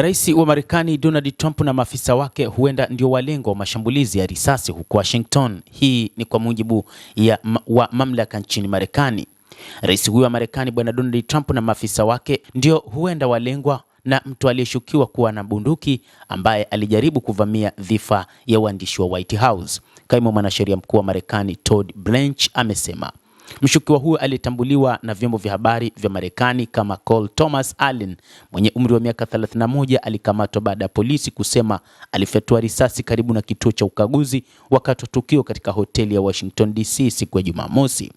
Rais wa Marekani Donald Trump na maafisa wake huenda ndio walengwa wa mashambulizi ya risasi huko Washington. Hii ni kwa mujibu wa mamlaka nchini Marekani. Rais huyo wa Marekani Bwana Donald Trump na maafisa wake ndio huenda walengwa na mtu aliyeshukiwa kuwa na bunduki ambaye alijaribu kuvamia dhifa ya uandishi wa White House. Kaimu mwanasheria mkuu wa Marekani Todd Blanche amesema mshukiwa huyo alitambuliwa na vyombo vya habari vya Marekani kama Cole Thomas Allen mwenye umri wa miaka 31. Alikamatwa baada ya polisi kusema alifyatua risasi karibu na kituo cha ukaguzi wakati wa tukio katika hoteli ya Washington DC siku ya Jumamosi.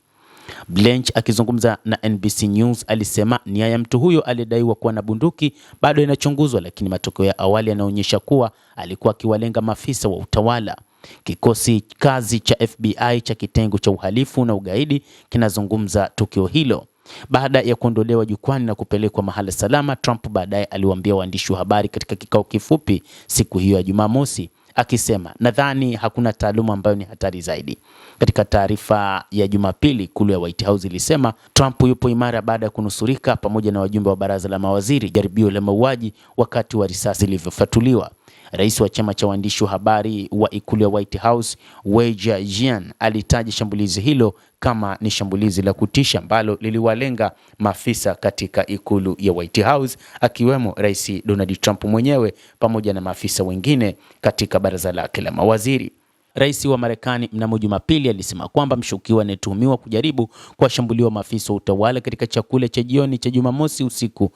Blanche akizungumza na NBC News alisema nia ya mtu huyo aliyedaiwa kuwa na bunduki bado inachunguzwa, lakini matokeo ya awali yanaonyesha kuwa alikuwa akiwalenga maafisa wa utawala. Kikosi kazi cha FBI cha kitengo cha uhalifu na ugaidi kinazungumza tukio hilo. Baada ya kuondolewa jukwani na kupelekwa mahala salama, Trump baadaye aliwaambia waandishi wa habari katika kikao kifupi siku hiyo ya Jumamosi akisema, nadhani hakuna taaluma ambayo ni hatari zaidi. Katika taarifa ya Jumapili, ikulu ya White House ilisema Trump yupo imara baada ya kunusurika pamoja na wajumbe wa baraza la mawaziri jaribio la mauaji wakati wa risasi zilivyofatuliwa. Rais wa chama cha waandishi wa habari wa ikulu ya White House Weijia Jian alitaja shambulizi hilo kama ni shambulizi la kutisha ambalo liliwalenga maafisa katika ikulu ya White House akiwemo Rais Donald Trump mwenyewe pamoja na maafisa wengine katika baraza lake la mawaziri. Rais wa Marekani mnamo Jumapili alisema kwamba mshukiwa anayetuhumiwa kujaribu kuwashambulia maafisa wa utawala katika chakula cha jioni cha Jumamosi usiku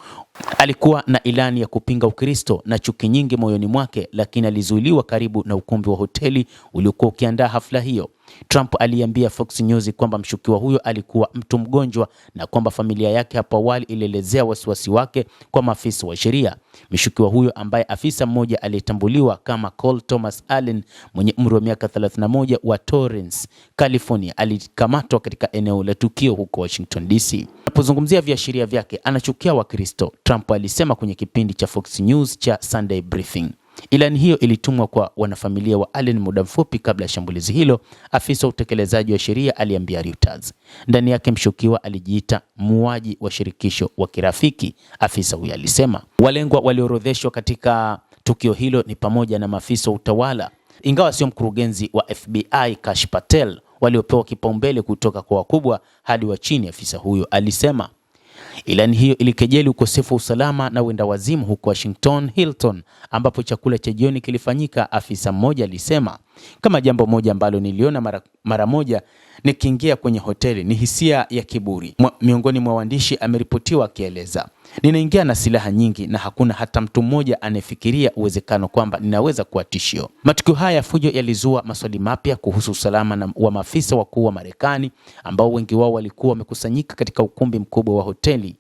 alikuwa na ilani ya kupinga Ukristo na chuki nyingi moyoni mwake, lakini alizuiliwa karibu na ukumbi wa hoteli uliokuwa ukiandaa hafla hiyo. Trump aliambia Fox News kwamba mshukiwa huyo alikuwa mtu mgonjwa na kwamba familia yake hapo awali ilielezea wasiwasi wake kwa maafisa wa sheria. Mshukiwa huyo ambaye afisa mmoja aliyetambuliwa kama Cole Thomas Allen mwenye umri wa miaka 31 wa Torrance, California alikamatwa katika eneo la tukio huko Washington DC. Anapozungumzia viashiria vyake anachukia Wakristo, Trump alisema kwenye kipindi cha Fox News cha Sunday Briefing. Ilani hiyo ilitumwa kwa wanafamilia wa Allen muda mfupi kabla ya shambulizi hilo, afisa wa utekelezaji wa sheria aliambia Reuters. Ndani yake mshukiwa alijiita muuaji wa shirikisho wa kirafiki, afisa huyo alisema. Walengwa walioorodheshwa katika tukio hilo ni pamoja na maafisa wa utawala, ingawa sio mkurugenzi wa FBI Kash Patel, waliopewa kipaumbele kutoka kwa wakubwa hadi wa chini, afisa huyo alisema. Ilani hiyo ilikejeli ukosefu wa usalama na wenda wazimu huko Washington Hilton ambapo chakula cha jioni kilifanyika. Afisa mmoja alisema, kama jambo moja ambalo niliona mara moja nikiingia kwenye hoteli ni hisia ya kiburi. Miongoni mwa waandishi ameripotiwa akieleza, ninaingia na silaha nyingi na hakuna hata mtu mmoja anayefikiria uwezekano kwamba ninaweza kuwa tishio. Matukio haya fujo yalizua maswali mapya kuhusu usalama wa maafisa wakuu wa Marekani ambao wengi wao walikuwa wamekusanyika katika ukumbi mkubwa wa hoteli.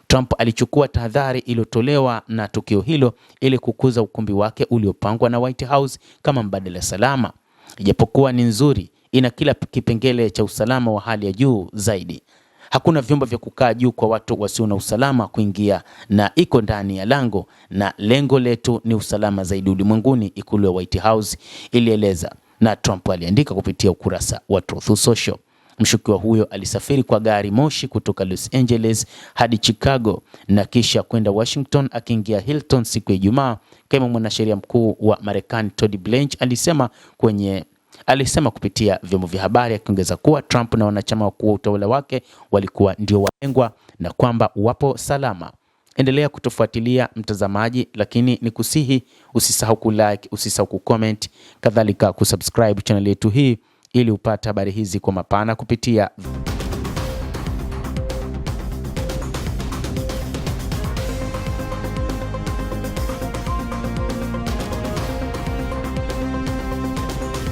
Trump alichukua tahadhari iliyotolewa na tukio hilo ili kukuza ukumbi wake uliopangwa na White House kama mbadala salama. Ijapokuwa ni nzuri, ina kila kipengele cha usalama wa hali ya juu zaidi. Hakuna vyombo vya kukaa juu kwa watu wasio na usalama kuingia na iko ndani ya lango, na lengo letu ni usalama zaidi ulimwenguni, ikulu ya White House ilieleza, na Trump aliandika kupitia ukurasa wa Truth Social. Mshukiwa huyo alisafiri kwa gari moshi kutoka Los Angeles hadi Chicago na kisha kwenda Washington akiingia Hilton siku ya Ijumaa. Kama mwanasheria mkuu wa Marekani Todd Blanche alisema kupitia vyombo vya habari, akiongeza kuwa Trump na wanachama wakuu wa utawala wake walikuwa ndio walengwa na kwamba wapo salama. Endelea kutufuatilia mtazamaji, lakini nikusihi usisahau kulike, usisahau kucomment, kadhalika kusubscribe channel yetu hii ili upate habari hizi kwa mapana kupitia